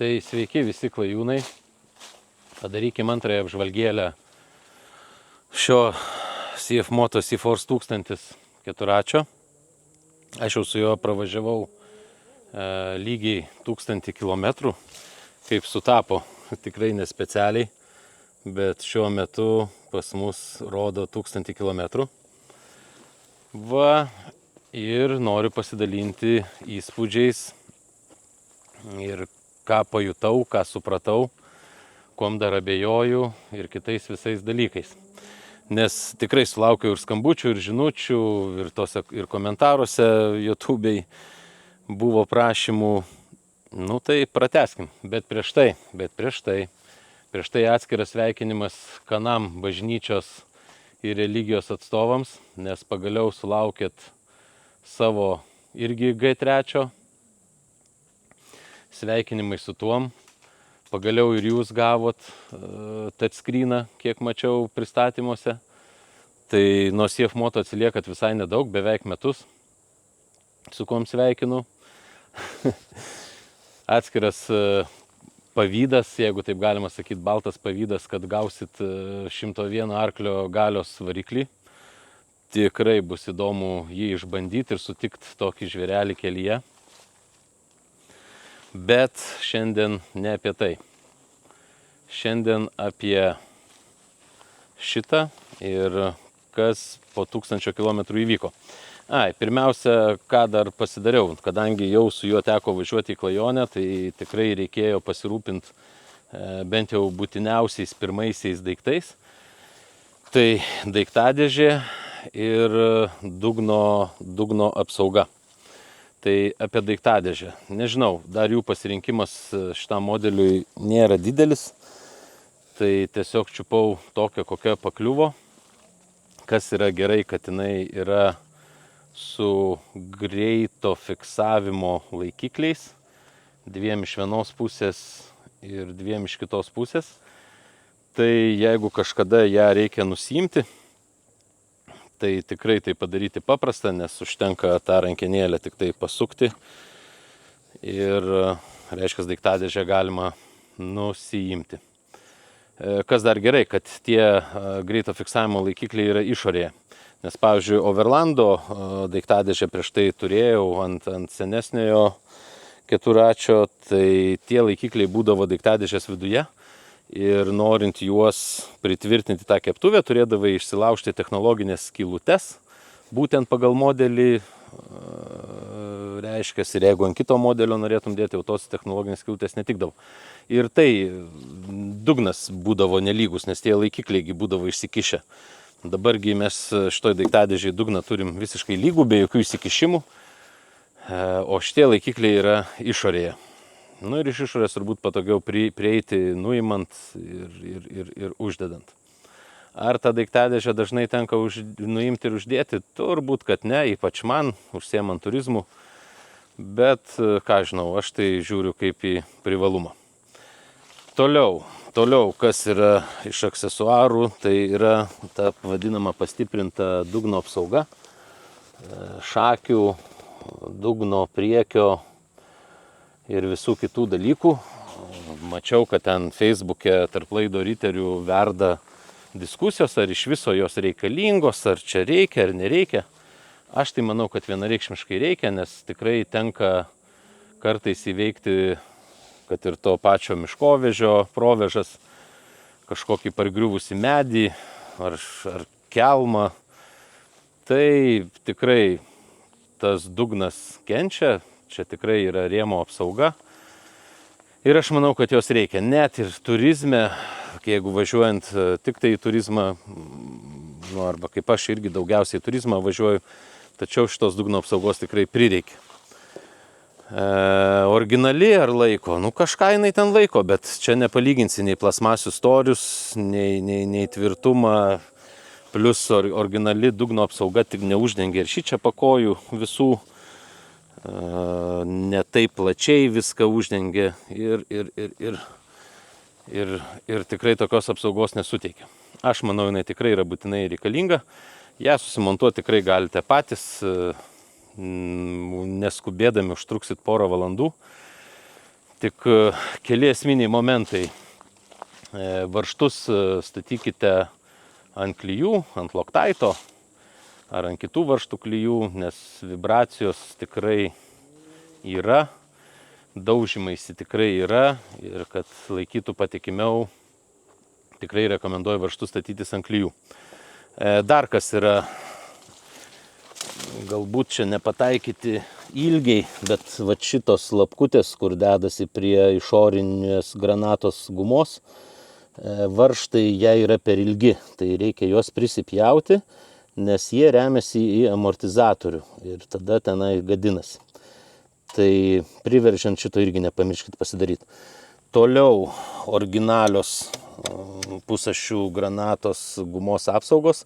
Tai sveiki visi klajūnai. Padarykime antrąją apžvalgėlę šio CF Moto C-Force 1000 keturračio. Aš jau su juo pravažiavau lygiai 1000 km, kaip sutapo, tikrai nespecialiai, bet šiuo metu pas mus rodo 1000 km. Va, ir noriu pasidalinti įspūdžiais ir ką pajutau, ką supratau, kuom dar abejoju ir kitais visais dalykais. Nes tikrai sulaukiau ir skambučių, ir žinučių, ir komentaruose YouTube'ai buvo prašymų. Nu tai pratęskim, bet prieš tai atskiras sveikinimas Kanam bažnyčios ir religijos atstovams, nes pagaliau sulaukėt savo irgi G3. Sveikinimai su tuom. Pagaliau ir jūs gavot touchscreeną, kiek mačiau pristatymuose. Tai nuo CF Moto atsiliekat visai nedaug, beveik metus, su kuom sveikinu. Atskiras pavydas, jeigu taip galima sakyti, baltas pavydas, kad gausit 101 arklio galios variklį. Tikrai bus įdomu jį išbandyti ir sutikti tokį žvėrelį kelyje. Bet šiandien ne apie tai. Šiandien apie šitą ir kas po 1000 km įvyko. Pirmiausia, ką dar pasidariau, kadangi jau su juo teko važiuoti į klajonę, tai tikrai reikėjo pasirūpinti bent jau būtiniausiais pirmaisiais daiktais. Tai daiktadėžė ir dugno apsauga. Tai apie daiktadėžę. Nežinau, dar jų pasirinkimas šitam modeliui nėra didelis. Tai tiesiog čiupau tokią, kokia pakliuvo. Kas yra gerai, kad jinai yra su greito fiksavimo laikikliais. 2 iš vienos pusės ir 2 iš kitos pusės. Tai jeigu kažkada ją reikia nusiimti, tai tikrai tai padaryti paprasta, nes užtenka tą rankenėlę tik tai pasukti ir reiškia daiktadėžę galima nusiimti. Kas dar gerai, kad tie greito fiksavimo laikikliai yra išorėje. Nes pavyzdžiui, Overlando daiktadėžę prieš tai turėjau ant senesniojo keturračio, tai tie laikikliai būdavo daiktadėžės viduje. Ir norint juos pritvirtinti tą keptuvę, turėdavai išsilaužti technologinės skylutes, būtent pagal modelį, reiškia, ir jeigu ant kito modelio norėtum dėti, jau tos technologinės skylutės netikdavo. Ir tai dugnas būdavo nelygus, nes tie laikikliai būdavo išsikišę. Dabargi mes šitoj daiktadėžiai dugną turim visiškai lygų, be jokių įsikišimų, o šitie laikikliai yra išorėje. Nu ir iš išorės turbūt patogiau prieiti nuimant ir uždedant. Ar tą daiktadėžę dažnai tenka nuimti ir uždėti? Turbūt, kad ne, ypač man, užsiemant turizmu. Bet, ką žinau, aš tai žiūriu kaip į privalumą. Toliau, kas yra iš aksesuarų, tai yra ta vadinama pastiprinta dugno apsauga. Šakių, dugno priekio ir visų kitų dalykų. Mačiau, kad ten Facebook'e tarp laido riterių verda diskusijos, ar iš viso jos reikalingos, ar čia reikia, ar nereikia. Aš tai manau, kad vienareikšmiškai reikia, nes tikrai tenka kartais įveikti, kad ir to pačio miškovežio provežas, kažkokį pargriuvusį medį ar kelmą. Tai tikrai tas dugnas kenčia. Čia tikrai yra rėmo apsauga ir aš manau, kad jos reikia. Net ir turizme, jeigu važiuojant tik tai į turizmą, arba kaip aš irgi daugiausiai į turizmą važiuoju, tačiau šitos dugno apsaugos tikrai prireikia. Originali ar laiko? Kažką jinai ten laiko, bet čia nepalyginsi nei plasmasių storius, nei tvirtumą, plus originali dugno apsauga tik neuždengia ir šičia pakojų visų. Ne taip plačiai viską uždengia ir tikrai tokios apsaugos nesuteikia. Aš manau, jinai tikrai yra būtinai reikalinga. Ją susimontuoti tikrai galite patys, neskubėdami užtruksit porą valandų. Tik keli esminiai momentai. Varžtus statykite ant klijų, ant loktaito ar ant kitų varžtų klijų, nes vibracijos tikrai yra, daužymaisi tikrai yra ir kad laikytų patikimiau, tikrai rekomenduoju varžtus statytis ant klijų. Dar kas yra, galbūt čia nepataikyti ilgiai, bet va šitos lapkutės, kur dedasi prie išorinės granatos gumos, varžtai jie yra per ilgi, tai reikia juos prisipjauti, nes jie remiasi į amortizatorių ir tada tenai gadinasi. Tai priveržiant šito irgi nepamirškit pasidaryti. Toliau originalios pusašių granatos gumos apsaugos,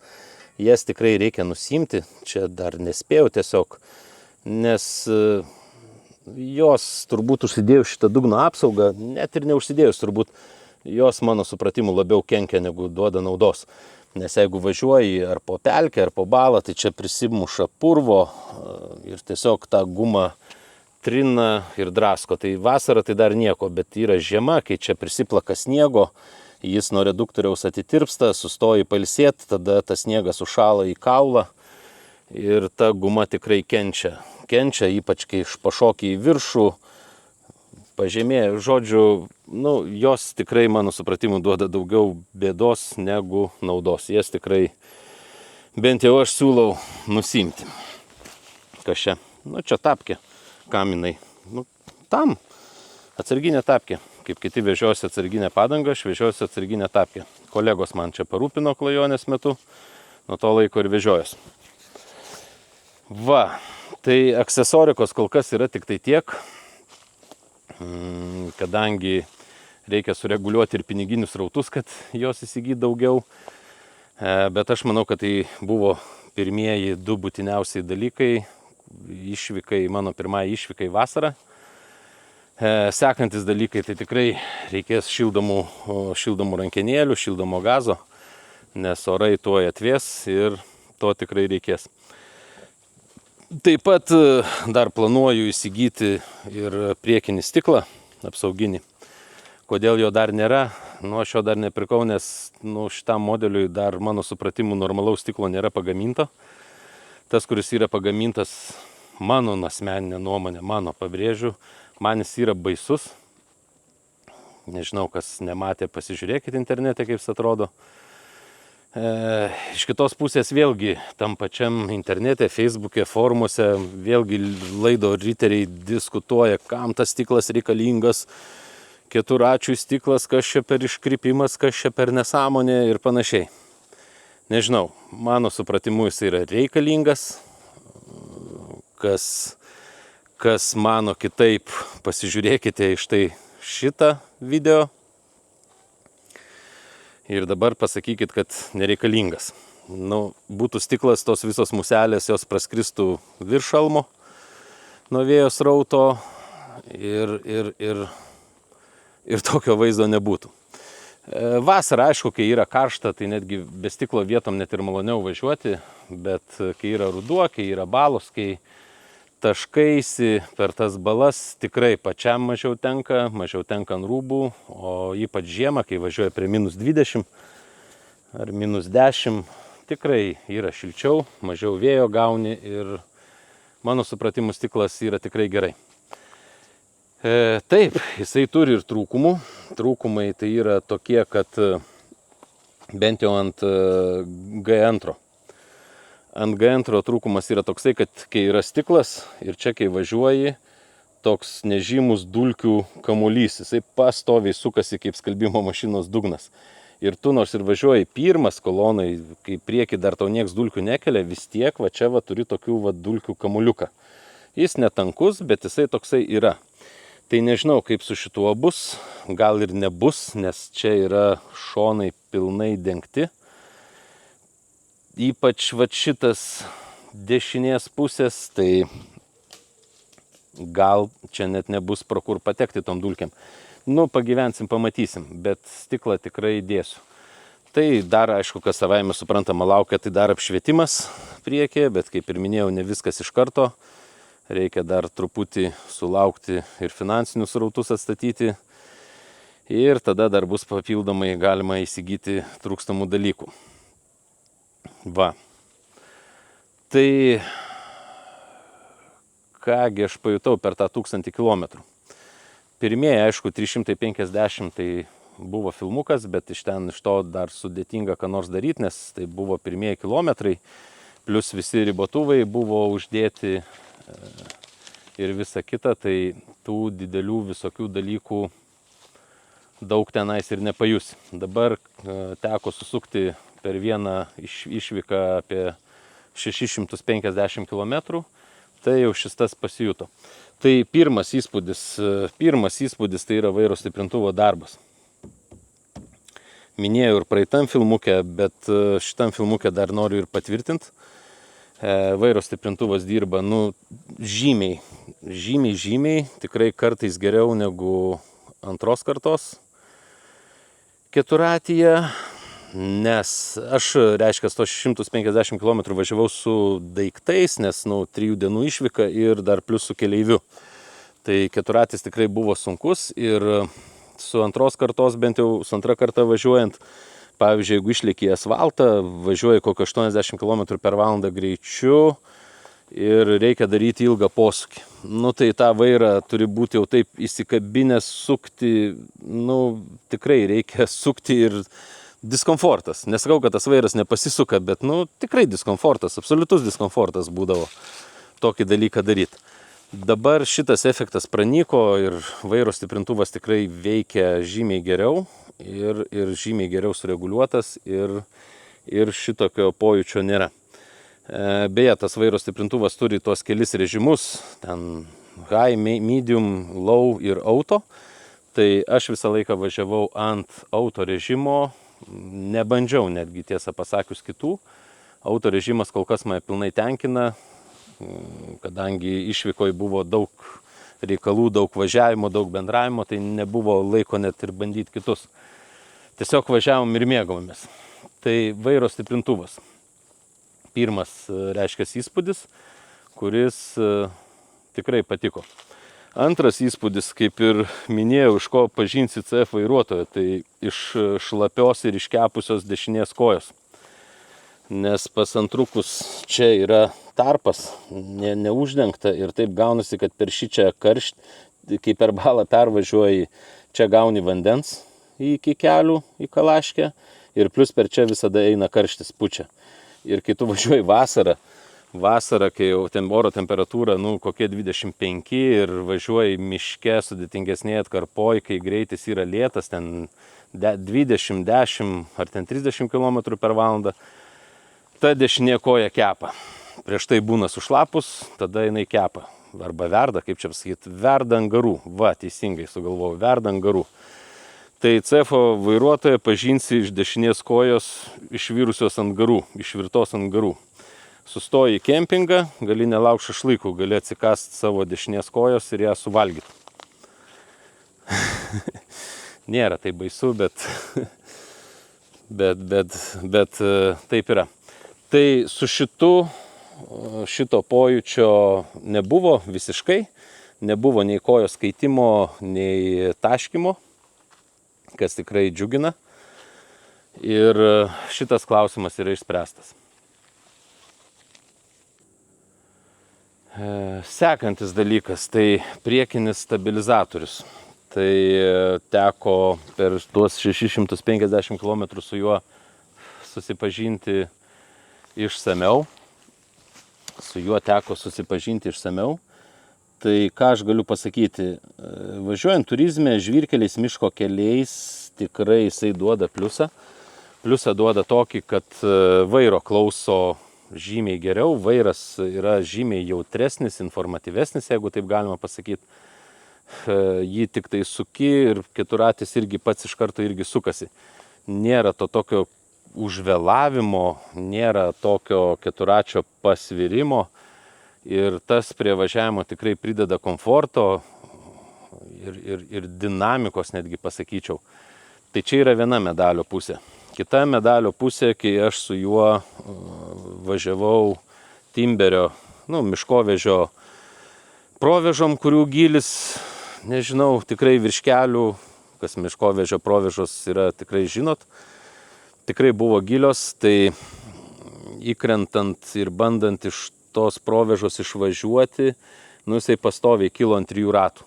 jas tikrai reikia nusimti, čia dar nespėjau tiesiog, nes jos turbūt užsidėjus šitą dugno apsaugą, net ir neužsidėjus turbūt, jos mano supratimu labiau kenkia negu duoda naudos. Nes jeigu važiuoji ar po pelkę, ar po balą, tai čia prisimuša purvo ir tiesiog tą gumą trina ir drasko. Tai vasara tai dar nieko, bet yra žiema, kai čia prisiplaka sniego, jis nuo reduktoriaus atitirpsta, sustoji pailsėti, tada tas sniegas užšąla į kaulą ir ta guma tikrai kenčia. Kenčia, ypač kai pašoki į viršų, pažemėja, žodžiu, jos tikrai mano supratimu duoda daugiau bėdos negu naudos. Jas tikrai, bent jau aš siūlau nusimti. Kas čia? Čia tapkė. Kam jinai? Tam. Atsarginė tapkė. Kaip kiti vežiosi atsarginę padangą, aš vežiosiu atsarginę tapkę. Kolegos man čia parūpino klajonės metu, nuo to laiko ir vežiojos. Va, tai aksesorikos kol kas yra tik tai tiek, kadangi reikia sureguliuoti ir piniginius rautus, kad jos įsigyti daugiau. Bet aš manau, kad tai buvo pirmieji du būtiniausiai dalykai, išvykai, mano pirmąjį išvykai vasarą. Sekantis dalykai, tai tikrai reikės šildomų rankenėlių, šildomo gazo, nes orai tuoj atvės ir to tikrai reikės. Taip pat dar planuoju įsigyti ir priekinį stiklą apsauginį. Kodėl jo dar nėra? Aš jo dar nepirkau, nes šitam modeliui dar mano supratimu normalaus stiklo nėra pagaminto. Tas, kuris yra pagamintas, mano asmeninė nuomonė, mano pabrėžiu, man jis yra baisus. Nežinau, kas nematė, pasižiūrėkit internete, kaip jis atrodo. Iš kitos pusės vėlgi tam pačiam internete, Facebook'e, forumuose, vėlgi laido riteriai diskutuoja, kam tas stiklas reikalingas, keturačių stiklas, kas čia per iškrypimas, kas čia per nesąmonė ir panašiai. Nežinau, mano supratimu jis yra reikalingas, kas mano kitaip, pasižiūrėkite iš tai šitą video ir dabar pasakykit, kad nereikalingas. Būtų stiklas, tos visos muselės, jos praskristų virš šalmo nuo vėjo srauto ir tokio vaizdo nebūtų. Vasarą, aišku, kai yra karšta, tai netgi be stiklo vietom net ir maloniau važiuoti, bet kai yra ruduo, kai yra balos, kai taškaisi per tas balas, tikrai pačiam mažiau tenka ant rūbų, o ypač žiemą, kai važiuoja prie -20 ar -10, tikrai yra šilčiau, mažiau vėjo gauni ir mano supratimu stiklas yra tikrai gerai. Taip, jisai turi ir trūkumų. Trūkumai tai yra tokie, kad bent jau ant G2. Ant G2 trūkumas yra toksai, kad kai yra stiklas ir čia kai važiuoji, toks nežymus dulkių kamuolys, jisai pastoviai sukasi kaip skalbimo mašinos dugnas. Ir tu nors ir važiuoji pirmas kolonai, kai prieki dar tau nieks dulkių nekelia, vis tiek va čia turi tokių dulkių kamuoliuką. Jis netankus, bet jisai toksai yra. Tai nežinau, kaip su šituo bus, gal ir nebus, nes čia yra šonai pilnai dengti. Ypač šitas dešinės pusės, tai gal čia net nebus pro kur patekti tom dulkiam. Pagyvensim, pamatysim, bet stiklą tikrai dėsiu. Tai dar, aišku, kas savaime suprantama laukia, tai dar apšvietimas priekį, bet kaip ir minėjau, ne viskas iš karto. reikia dar truputį sulaukti ir finansinius srautus atstatyti. Ir tada dar bus papildomai galima įsigyti trūkstamų dalykų. Va. Tai kągi aš pajutau per tą 1000 kilometrų. Pirmieji, aišku, 350 tai buvo filmukas, bet iš to dar sudėtinga ką nors daryti, nes tai buvo pirmieji kilometrai, plus visi ribotuvai buvo uždėti ir visa kita, tai tų didelių visokių dalykų daug tenais ir nepajus. Dabar teko susukti per vieną išvyką apie 650 km, tai jau šis tas pasijuto. Tai pirmas įspūdis tai yra vairo stiprintuvo darbas. Minėjau ir praeitam filmuke, bet šitam filmuke dar noriu ir patvirtinti. Vairo stiprintuvas dirba žymiai, tikrai kartais geriau negu antros kartos keturratyje. Nes aš, reiškia, 150 km važiavau su daiktais, nes 3 dienų išvyka ir dar plus su keleiviu. Tai keturratis tikrai buvo sunkus ir su antros kartos, bent jau su antra karta važiuojant, pavyzdžiui, jeigu išlėki į asfaltą, važiuoji kokį 80 km per valandą greičiu ir reikia daryti ilgą posūkį. Tai tą vairą turi būti jau taip įsikabinęs, sukti, tikrai reikia sukti ir diskomfortas. Nesakau, kad tas vairas nepasisuka, bet tikrai diskomfortas, absoliutus diskomfortas būdavo tokį dalyką daryti. Dabar šitas efektas pranyko ir vairo stiprintuvas tikrai veikia žymiai geriau ir žymiai geriau sureguliuotas ir šitokio pojūčio nėra. Beje, tas vairo stiprintuvas turi tuos kelis režimus, ten high, medium, low ir auto. Tai aš visą laiką važiavau ant auto režimo, nebandžiau netgi tiesą pasakius kitų. Auto režimas kol kas mane pilnai tenkina, kadangi išvykoje buvo daug reikalų, daug važiavimo, daug bendravimo, tai nebuvo laiko net ir bandyti kitus. Tiesiog važiavom ir mėgavomės. Tai vairo stiprintuvas. Pirmas, reiškia, įspūdis, kuris tikrai patiko. Antras įspūdis, kaip ir minėjau, iš ko pažinsi CF vairuotoją, tai iš šlapios ir iškepusios dešinės kojos. Nes pas antrukus čia yra tarpas, neuždengta ir taip gaunasi, kad per šį čia karštį, kai per balą pervažiuoji, čia gauni vandens iki kelių, į kalaškę ir plus per čia visada eina karštis pučia. Ir kai tu važiuoji vasarą, kai jau oro temperatūra kokie 25 ir važiuoji miške sudėtingesnėje atkarpoj, kai greitis yra lėtas, ten 20, 10 ar ten 30 km per valandą, ta dešinė koja kepa. Prieš tai būna sušlapus, tada jinai kepa. Arba verda, kaip čia pasakyti, verda ant garų. Va, teisingai sugalvojau, verda ant garų. Tai CF vairuotoją pažinsi iš dešinės kojos išvirusios ant garų, išvirtos ant garų. Sustoji į kempingą, gali nelaukti šašlykų, gali atsikasti savo dešinės kojos ir ją suvalgyti. Nėra tai baisu, bet taip yra. Tai su šito pojūčio nebuvo visiškai, nebuvo nei kojos kaitimo, nei taškimo, kas tikrai džiugina. Ir šitas klausimas yra išspręstas. Sekantis dalykas, tai priekinis stabilizatorius. Tai teko per tuos 650 km su juo susipažinti išsamiau. Tai ką aš galiu pasakyti, važiuojant turizme, žvyrkeliais, miško keliais, tikrai jisai duoda pliusą. Pliusą duoda tokį, kad vairo klauso žymiai geriau, vairas yra žymiai jautresnis, informatyvesnis, jeigu taip galima pasakyti. Jį tik tai suki ir keturratis irgi pats iš karto irgi sukasi. Nėra to tokio užvėlavimo, nėra tokio keturračio pasvirimo ir tas prie važiavimo tikrai prideda komforto ir dinamikos netgi pasakyčiau. Tai čia yra viena medalio pusė. Kita medalio pusė, kai aš su juo važiavau timberio, miškovežio provežom, kurių gylis, nežinau, tikrai virš kelių, kas miškovežio provežos yra, tikrai žinot, tikrai buvo gilios, tai įkrentant ir bandant iš tos provežos išvažiuoti, jisai pastoviai kilo ant 3 ratų.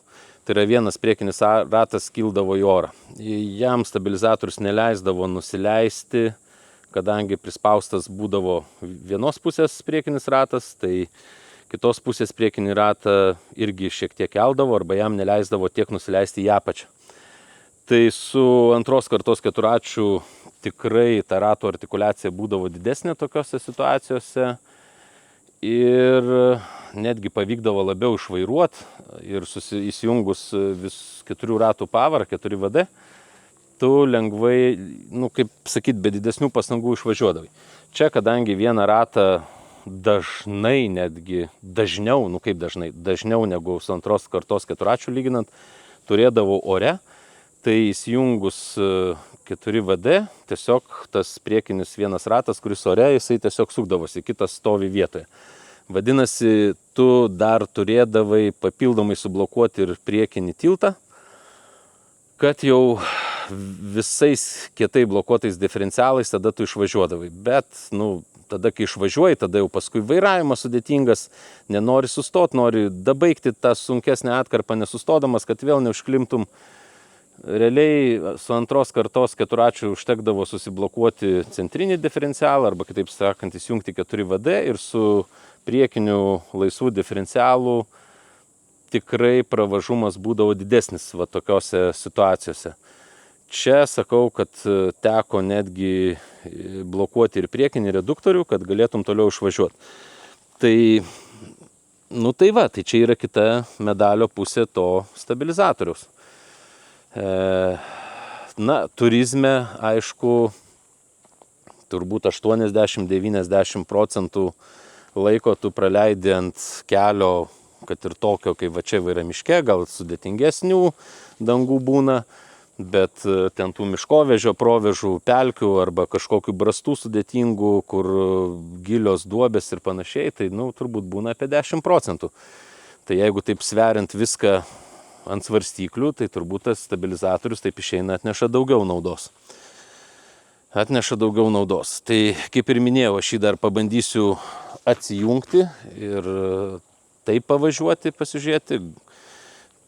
Tai yra vienas priekinis ratas kildavo į orą. Jam stabilizatorius neleisdavo nusileisti, kadangi prispaustas būdavo vienos pusės priekinis ratas, tai kitos pusės priekinį ratą irgi šiek tiek keldavo arba jam neleisdavo tiek nusileisti į apačią. Tai su antros kartos keturračių tikrai ta ratų artikuliacija būdavo didesnė tokiose situacijose ir netgi pavykdavo labiau išvairuoti ir įsijungus vis 4 ratų pavarą, 4VD, tu lengvai, kaip sakyt, be didesnių pastangų išvažiuodavai. Čia, kadangi vieną ratą dažnai, netgi dažniau, dažniau negu su antros kartos keturračių lyginant, turėdavau ore, tai įsijungus 4VD, tiesiog tas priekinis vienas ratas, kuris ore, jisai tiesiog sukdavosi, kitas stovi vietoje. Vadinasi, tu dar turėdavai papildomai sublokuoti ir priekinį tiltą, kad jau visais kietai blokuotais diferencialais tada tu išvažiuodavai. Bet, tada kai išvažiuoji, tada jau paskui vairavimas sudėtingas, nenori sustot, nori dabaigti tą sunkesnę atkarpą nesustodamas, kad vėl neužklimtum. Realiai su antros kartos keturračių užtekdavo susiblokuoti centrinį diferencialą arba kitaip sakant įsijungti 4VD ir su priekiniu laisvų diferencialų tikrai pravažumas būdavo didesnis va tokiose situacijose. Čia sakau, kad teko netgi blokuoti ir priekinį reduktorių, kad galėtum toliau išvažiuoti. Tai čia yra kita medalio pusė to stabilizatoriaus. Turizme, aišku, turbūt 80-90% laiko tu praleidi ant kelio, kad ir tokio, kaip va čia yra miške, gal sudėtingesnių dangų būna, bet ten tų miškovežio provežų, pelkių arba kažkokių brastų sudėtingų, kur gilios duobės ir panašiai, tai turbūt būna apie 10%. Tai jeigu taip sveriant viską ant svarstyklių, tai turbūt tas stabilizatorius taip išeina atneša daugiau naudos. Tai kaip ir minėjau, aš jį dar pabandysiu atsijungti ir taip pavažiuoti, pasižiūrėti.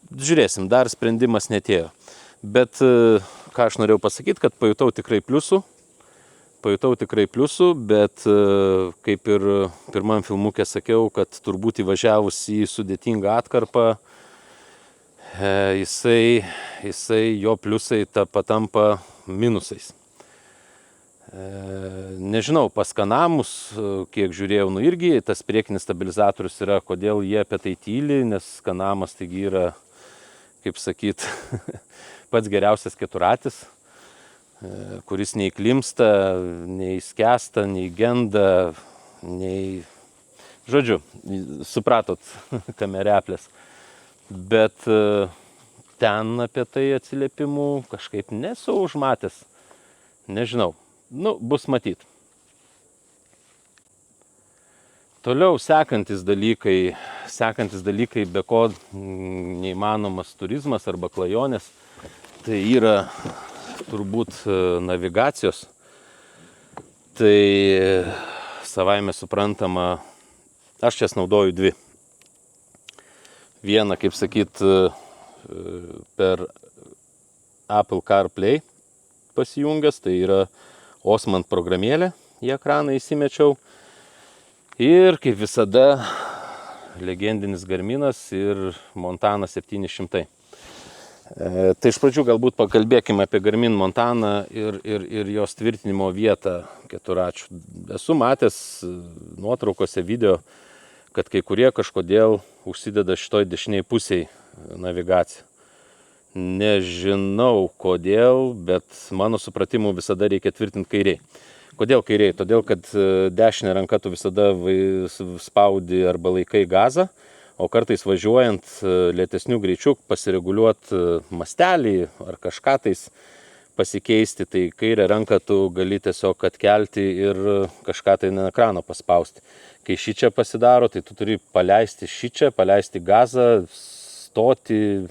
Žiūrėsim, dar sprendimas netėjo. Bet ką aš norėjau pasakyti, kad pajutau tikrai pliusų, bet kaip ir pirmam filmukė sakiau, kad turbūt įvažiavus į sudėtingą atkarpą, jo pliusai patampa minusais. Nežinau, pas kanamus, kiek žiūrėjau, irgi tas priekinis stabilizatorius yra, kodėl jie apie tai tyli, nes kanamas taigi yra, kaip sakyt, pats geriausias keturratis, kuris nei klimsta, nei skęsta, nei genda, nei... Žodžiu, supratot, kame replės. Bet ten apie tai atsiliepimų kažkaip nesu užmatęs. Nežinau. Bus matyt. Toliau sekantis dalykai, be ko neįmanomas turizmas arba klajonės, tai yra turbūt navigacijos. Tai savaime suprantama, aš čia naudoju 2. Vieną, kaip sakyt, per Apple CarPlay pasijungęs, tai yra Osmand programėlė, į ekraną įsimečiau. Ir kaip visada, legendinis Garminas ir Montana 700. Tai iš pradžių galbūt pakalbėkime apie Garmin Montaną ir jos tvirtinimo vietą keturračių. Esu matęs nuotraukose video, kad kai kurie kažkodėl užsideda šitoj dešiniai pusiai navigaciją. Nežinau kodėl, bet mano supratimu visada reikia tvirtinti kairiai. Kodėl kairiai? Todėl, kad dešinę ranką tu visada spaudi arba laikai gazą, o kartais važiuojant lėtesnių greičių pasireguliuoti mastelį ar kažką tais pasikeisti, tai kairę ranką tu gali tiesiog atkelti ir kažką tai ant ekrano paspausti. Kai šičia pasidaro, tai tu turi paleisti šičia, paleisti gazą, stoti,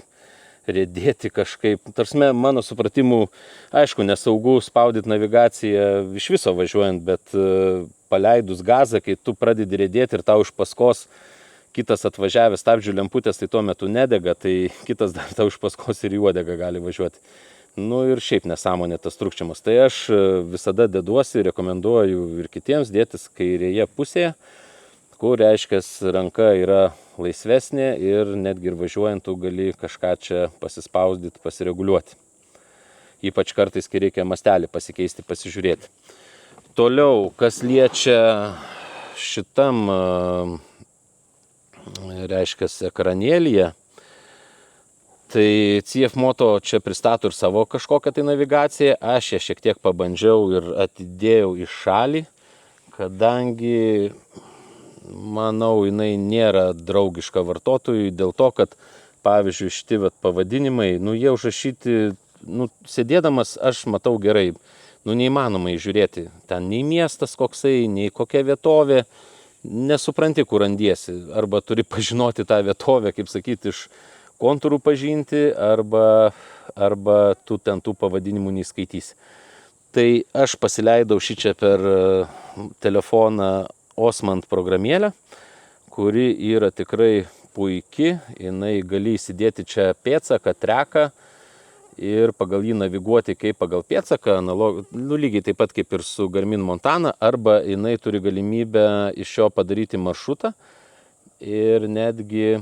riedėti kažkaip. Tarsi mano supratimu, aišku, nesaugu spaudyti navigaciją iš viso važiuojant, bet paleidus gazą, kai tu pradedi riedėti ir tau iš paskos kitas atvažiavęs stabdžių lemputės, tai tuo metu nedega, tai kitas dar tau iš paskos ir į uodegą gali važiuoti. Nu ir šiaip nesąmonė tas trūkčiamas. Tai aš visada deduosi, rekomenduoju ir kitiems dėtis kairėje pusėje, kur reiškia ranka yra laisvesnė ir netgi ir važiuojant tu gali kažką čia pasispausdyti, pasireguliuoti. Ypač kartais, kai reikia mastelį pasikeisti, pasižiūrėti. Toliau, kas liečia šitam, reiškia, ekranėlyje, tai CF Moto čia pristato ir savo kažkokią tai navigaciją. Aš ją šiek tiek pabandžiau ir atidėjau į šalį, kadangi manau, jinai nėra draugiška vartotojui dėl to, kad, pavyzdžiui, šitie pavadinimai, jie užrašyti, sėdėdamas aš matau gerai, neįmanoma įžiūrėti. Ten nei miestas koksai, nei kokia vietovė, nesupranti, kur randiesi. Arba turi pažinoti tą vietovę, kaip sakyti, iš kontūrų pažinti, arba tu ten tų pavadinimų neįskaitysi. Tai aš pasileidau šičia per telefoną Osmand programėlę, kuri yra tikrai puiki, jinai gali įsidėti čia pėdsaką, treką ir pagal jį naviguoti kaip pagal pėdsaką, lygiai taip pat kaip ir su Garmin Montana, arba jinai turi galimybę iš jo padaryti maršrutą ir netgi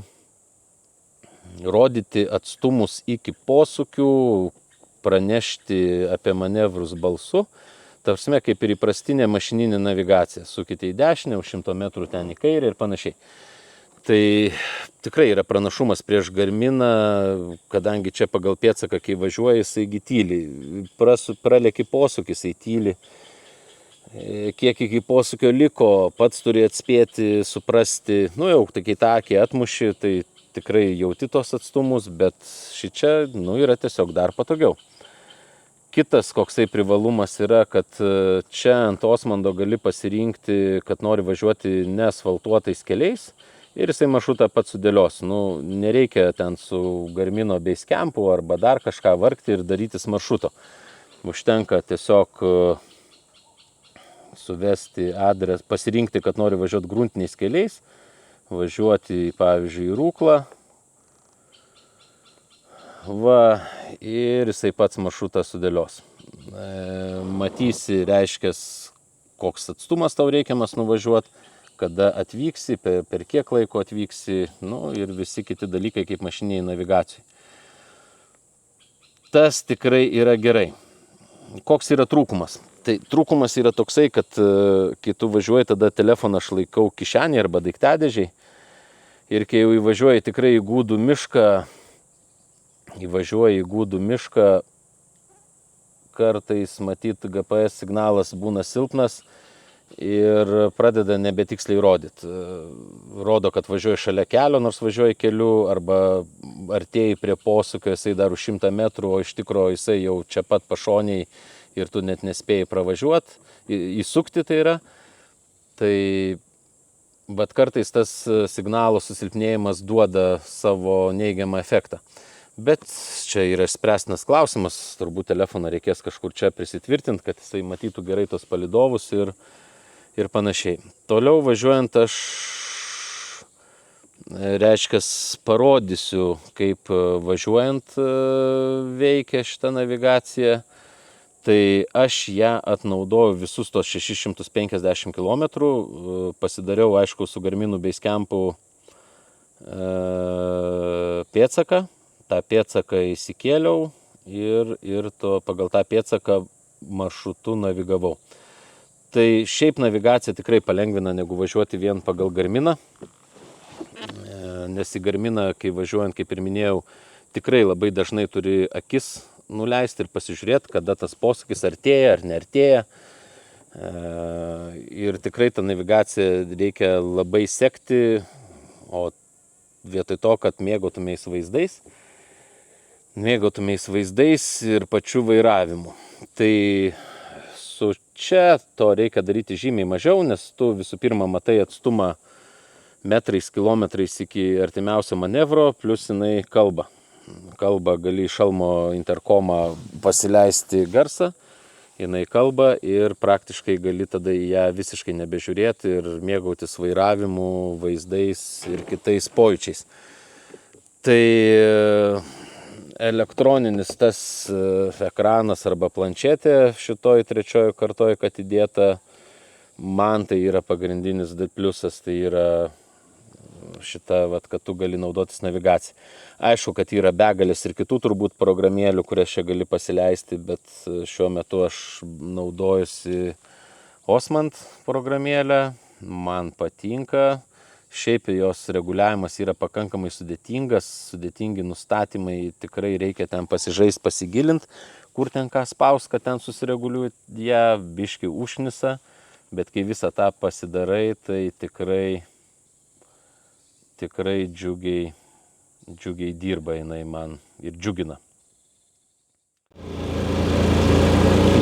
rodyti atstumus iki posūkių, pranešti apie manevrus balsu. Tarsi kaip ir įprastinė mašininė navigacija. Sukite į dešinę, už 100 metrų ten į kairę ir panašiai. Tai tikrai yra pranašumas prieš Garminą, kadangi čia pagal pėdsaką, kai važiuoja, jisai tyli. Praleki posūkį, jisai tyli. Kiek iki posūkio liko, pats turi atspėti, suprasti. Jau tai kai tą akį atmuši, tai tikrai jauti tos atstumus, bet šičia yra tiesiog dar patogiau. Kitas koksai privalumas yra, kad čia ant Osmando gali pasirinkti, kad nori važiuoti neasfaltuotais keliais ir jisai maršrutą pats sudėlios. Nereikia ten su Garmino Basecampu arba dar kažką vargti ir darytis maršruto. Užtenka tiesiog suvesti adresą, pasirinkti, kad nori važiuoti gruntiniais keliais, važiuoti, pavyzdžiui, į Rūklą. Ir jisai pats maršrutą sudėlios. Matysi, reiškia, koks atstumas tau reikiamas nuvažiuoti, kada atvyksi, per kiek laiko atvyksi, ir visi kiti dalykai kaip mašininiai navigacijai. Tas tikrai yra gerai. Koks yra trūkumas? Tai trūkumas yra toksai, kad kai tu važiuoji, tada telefoną aš laikau kišenėje arba daiktadėžiai. Ir kai jau įvažiuoji tikrai į gūdų mišką, kartais matyt GPS signalas būna silpnas ir pradeda nebetiksliai rodyti. Rodo, kad važiuoji šalia kelio, nors važiuoji keliu, arba artėjai prie posūkio, jisai dar už 100 metrų, o iš tikrųjų jisai jau čia pat pašoniai ir tu net nespėjai pravažiuoti, įsukti tai yra. Bet kartais tas signalo susilpnėjimas duoda savo neigiamą efektą. Bet čia yra spręstinas klausimas, turbūt telefoną reikės kažkur čia prisitvirtinti, kad jisai matytų gerai tos palydovus ir panašiai. Toliau važiuojant aš, reiškia, parodysiu, kaip važiuojant veikia šitą navigaciją. Tai aš ją atnaudoju visus tos 650 km, pasidariau, aišku, su Garminu Basecampu pėdsaką. Tą pėdsaką įsikėliau ir pagal tą pėdsaką maršrutu navigavau. Tai šiaip navigacija tikrai palengvina negu važiuoti vien pagal Garminą. Nes į Garminą, kai važiuojant, kaip ir minėjau, tikrai labai dažnai turi akis nuleisti ir pasižiūrėti, kada tas posūkis artėja ar neartėja. Ir tikrai tą navigaciją reikia labai sekti, o vietoj to, kad mėgautumės vaizdais, mėgautumeis vaizdais ir pačiu vairavimu. Tai su čia to reikia daryti žymiai mažiau, nes tu visų pirma matai atstumą metrais, kilometrais iki artimiausio manevro, plus jinai kalba. Kalba, gali iš šalmo interkomą pasileisti garsą, jinai kalba ir praktiškai gali tada į ją visiškai nebežiūrėti ir mėgautis vairavimu, vaizdais ir kitais pojūčiais. Tai elektroninis tas ekranas arba planšetė šitoj trečiojo kartoj, kad įdėta, man tai yra pagrindinis pliusas, tai yra šita, kad tu gali naudotis navigacija. Aišku, kad yra begalės ir kitų turbūt programėlių, kurias čia gali pasileisti, bet šiuo metu aš naudojusi Osmand programėlę, man patinka. Šiaip jos reguliavimas yra pakankamai sudėtingi nustatymai, tikrai reikia ten pasižaisti, pasigilinti, kur ten ką spaus, kad ten susireguliuoti ją, biški užnisa, bet kai visą tą pasidarai, tai tikrai džiugiai dirba jinai man ir džiugina.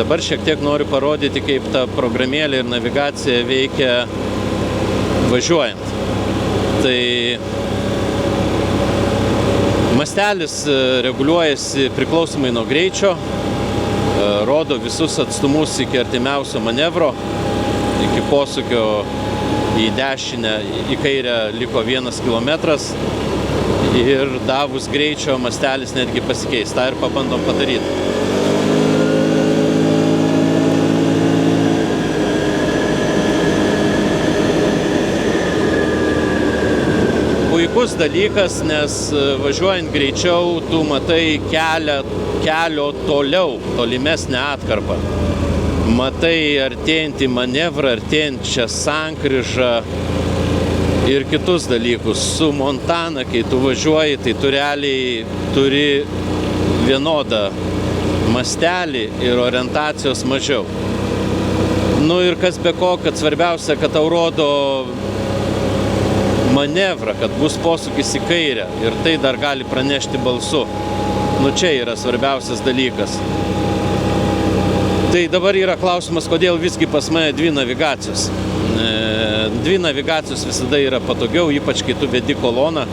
Dabar šiek tiek noriu parodyti, kaip ta programėlė ir navigacija veikia važiuojant. Tai mastelis reguliuojasi priklausomai nuo greičio, rodo visus atstumus iki artimiausio manevro, iki posūkio į dešinę, į kairę liko 1 kilometras ir davus greičio mastelis netgi pasikeis. Ta ir pabandom padaryti. Puikus dalykas, nes važiuojant greičiau, tu matai kelio tolimesnę atkarpą. Matai artėjantį manevrą, artėjančią sankryžą ir kitus dalykus. Su Montana, kai tu važiuoji, tai tu realiai turi vienodą mastelį ir orientacijos mažiau. Nu ir kas be ko, kad svarbiausia, kad tau rodo manevrą, kad bus posūkis į kairę ir tai dar gali pranešti balsu. Nu čia yra svarbiausias dalykas. Tai dabar yra klausimas, kodėl visgi pas mane 2 navigacijos. 2 navigacijos visada yra patogiau, ypač kai tu vedi koloną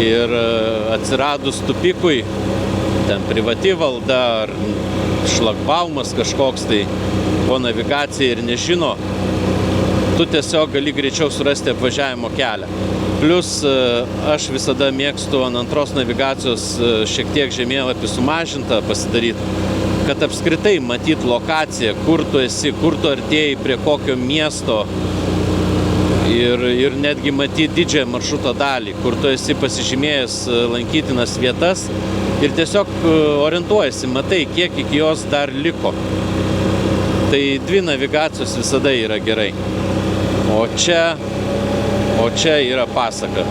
ir atsiradus tupikui, ten privati valda ar šlagbaumas kažkoks, tai po navigacija ir nežino, tu tiesiog gali greičiau surasti apvažiavimo kelią. Plus aš visada mėgstu ant antros navigacijos šiek tiek žemėlapį sumažintą pasidaryti, kad apskritai matyt lokaciją, kur tu esi, kur tu artėjai prie kokio miesto ir netgi matyti didžiąją maršruto dalį, kur tu esi pasižymėjęs lankytinas vietas ir tiesiog orientuojasi, matai, kiek iki jos dar liko. Tai 2 navigacijos visada yra gerai. O čia yra pasaka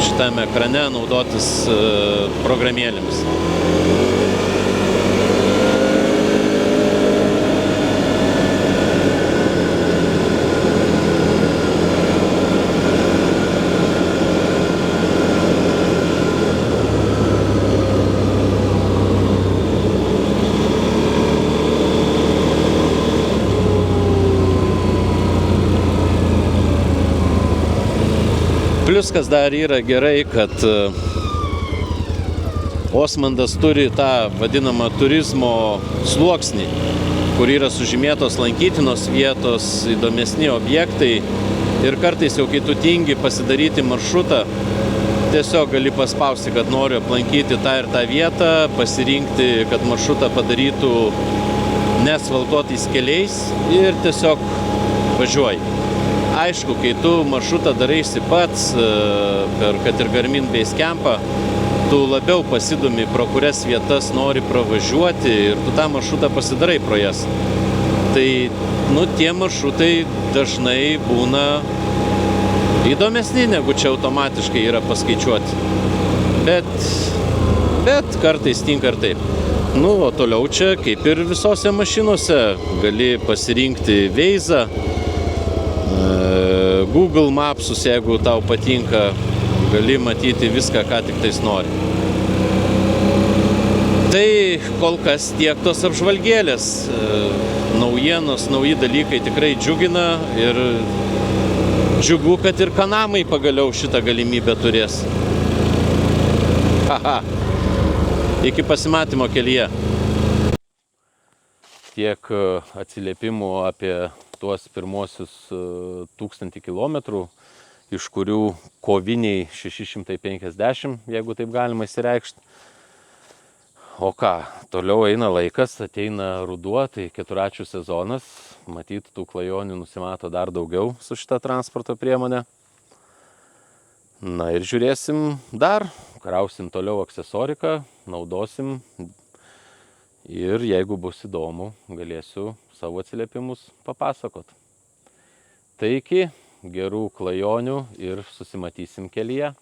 šitame ekrane naudotis programėlėmis. Plius, kas dar yra gerai, kad Osmandas turi tą vadinamą turizmo sluoksnį, kur yra sužymėtos lankytinos vietos, įdomesni objektai ir kartais jau kai tu tingi pasidaryti maršrutą, tiesiog gali paspausti, kad noriu aplankyti tą ir tą vietą, pasirinkti, kad maršrutą padarytų neasfaltuotais keliais ir tiesiog važiuoji. Aišku, kai tu maršrutą daraisi pats, kad ir Garmin Basecampą, tu labiau pasidomi, pro kurias vietas nori pravažiuoti ir tu tą maršrutą pasidarai pro jas. Tai, tie maršrutai dažnai būna įdomesni, negu čia automatiškai yra paskaičiuoti. Bet kartais tinka ir taip. O toliau čia, kaip ir visose mašinose, gali pasirinkti Waze'ą, Google Mapsus, jeigu tau patinka, gali matyti viską, ką tik tais nori. kol kas tiek tos apžvalgėlės. Naujienos, nauji dalykai tikrai džiugina ir džiugu, kad ir kanamai pagaliau šitą galimybę turės. Haha. Iki pasimatymo kelyje. Tiek atsiliepimų apie tuos pirmosius 1000 kilometrų, iš kurių koviniai 650, jeigu taip galima įsireikšti. O ką, toliau eina laikas, ateina ruduo, tai keturračių sezonas, matyt, tų klajonių nusimato dar daugiau su šita transporto priemonė. Na ir žiūrėsim dar, krausim toliau aksesoriką, naudosim ir jeigu bus įdomu, galėsiu savo atsiliepimus papasakot. Tai iki gerų klajonių ir susimatysim kelyje.